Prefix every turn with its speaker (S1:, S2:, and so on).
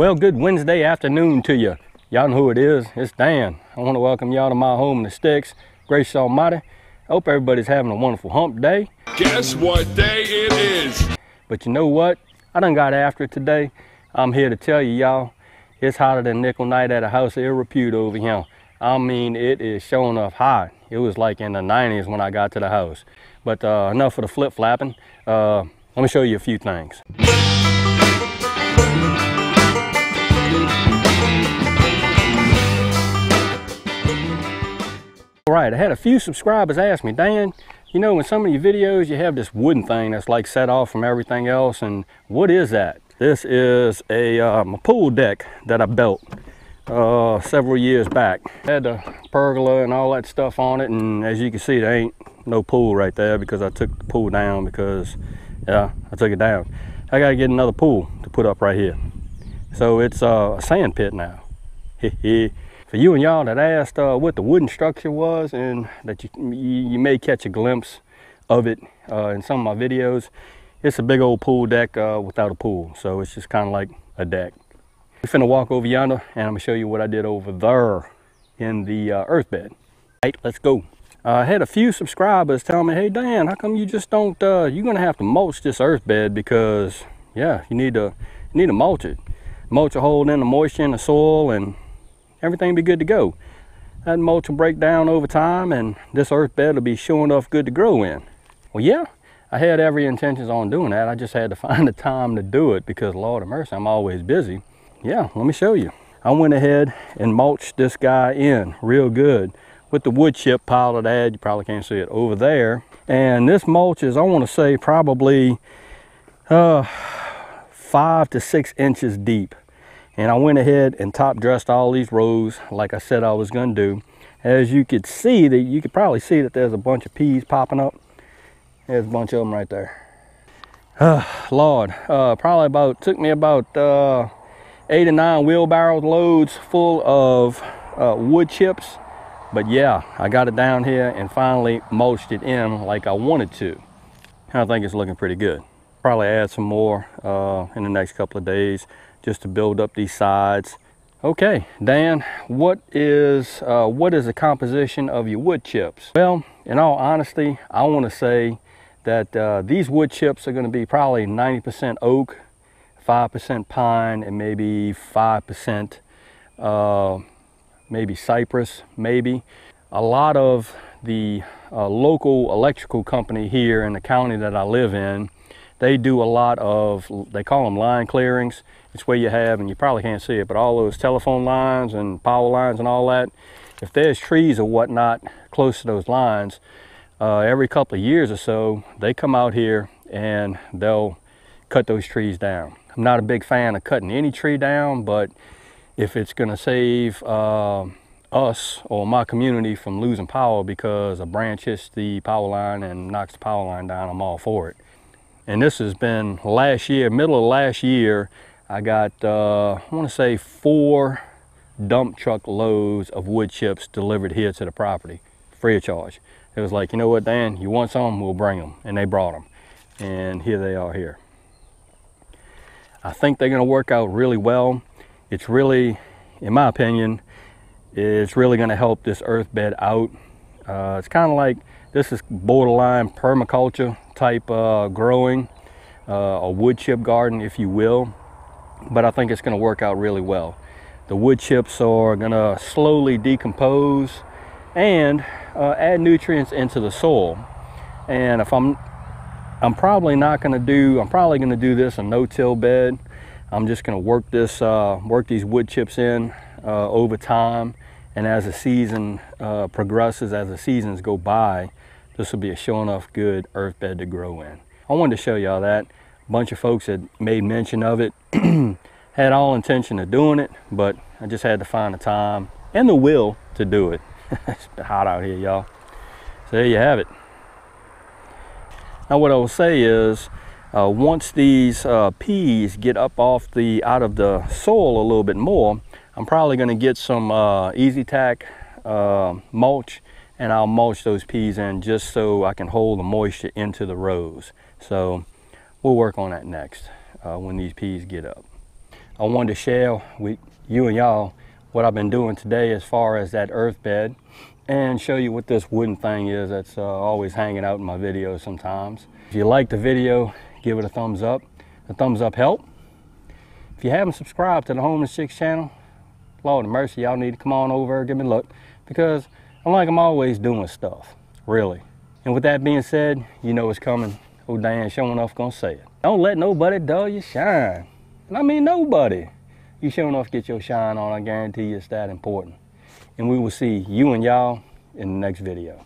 S1: Well, good Wednesday afternoon to you. Y'all know who it is. It's Dan. I want to welcome y'all to my home in the sticks. Gracious Almighty. I hope everybody's having a wonderful hump day.
S2: Guess what day it is?
S1: But you know what? I done got after it today. I'm here to tell you, y'all, it's hotter than nickel night at a house of ill repute over here. I mean, it is showing up hot. It was like in the 90s when I got to the house. But enough of the flip-flapping. Let me show you a few things. All right, I had a few subscribers ask me, Dan, you know, in some of your videos you have this wooden thing that's like set off from everything else, and what is that? This is a pool deck that I built several years back. Had the pergola and all that stuff on it, and as you can see, there ain't no pool right there because I took the pool down because, yeah, I took it down. I gotta get another pool to put up right here. So it's a sand pit now. For you and y'all that asked what the wooden structure was, and that you may catch a glimpse of it in some of my videos, it's a big old pool deck without a pool. So it's just kind of like a deck. We're finna walk over yonder and I'm gonna show you what I did over there in the earth bed. Right, let's go. I had a few subscribers tell me, hey Dan, how come you just don't, you're gonna have to mulch this earth bed because, yeah, you need to mulch it. Mulch will hold in the moisture in the soil and everything will be good to go. That mulch will break down over time and this earth bed will be sure enough good to grow in. Well, yeah, I had every intentions on doing that. I just had to find the time to do it because, Lord of mercy, I'm always busy. Yeah, let me show you. I went ahead and mulched this guy in real good with the wood chip pile that I had. You probably can't see it over there. And this mulch is, I want to say, probably 5 to 6 inches deep. And I went ahead and top dressed all these rows like I said I was going to do. As you could see, that you could probably see that there's a bunch of peas popping up. There's a bunch of them right there. Lord, probably took me about 8 or 9 wheelbarrow loads full of wood chips. But yeah, I got it down here and finally mulched it in like I wanted to. I think it's looking pretty good. Probably add some more in the next couple of days just to build up these sides. Okay, Dan, what is the composition of your wood chips? Well, in all honesty, I want to say that these wood chips are going to be probably 90% oak, 5% pine, and maybe 5% maybe cypress, maybe. A lot of the local electrical company here in the county that I live in, they do a lot of, they call them line clearings. It's where you have, and you probably can't see it, but all those telephone lines and power lines and all that, if there's trees or whatnot close to those lines, every couple of years or so, they come out here and they'll cut those trees down. I'm not a big fan of cutting any tree down, but if it's gonna save us or my community from losing power because a branch hits the power line and knocks the power line down, I'm all for it. And this has been last year, middle of last year, I got, I want to say 4 dump truck loads of wood chips delivered here to the property, free of charge. It was like, you know what, Dan, you want some, we'll bring them. And they brought them. And here they are here. I think they're going to work out really well. It's really, in my opinion, it's really going to help this earth bed out. It's kind of like, this is borderline permaculture type growing, a wood chip garden, if you will. But I think it's going to work out really well. The wood chips are going to slowly decompose and add nutrients into the soil. And if I'm probably going to do this a no-till bed. I'm just going to work these wood chips in over time. And as the season progresses, as the seasons go by, this will be a sure enough good earth bed to grow in. I wanted to show y'all that. A bunch of folks had made mention of it. Had all intention of doing it, but I just had to find the time and the will to do it. It's hot out here, y'all. So there you have it. Now what I will say is, once these peas get up out of the soil a little bit more, I'm probably going to get some easy tack mulch, and I'll mulch those peas in just so I can hold the moisture into the rows. So we'll work on that next when these peas get up. I wanted to share with you and y'all what I've been doing today as far as that earth bed, and show you what this wooden thing is that's always hanging out in my videos sometimes. If you like the video, give it a thumbs up. A thumbs up help. If you haven't subscribed to the Homeless Chicks channel, Lord of mercy, y'all need to come on over and give me a look, because I'm always doing stuff, really. And with that being said, you know it's coming. Old Dan sure enough gonna say it. Don't let nobody dull your shine. And I mean nobody. You sure enough get your shine on, I guarantee you it's that important. And we will see you and y'all in the next video.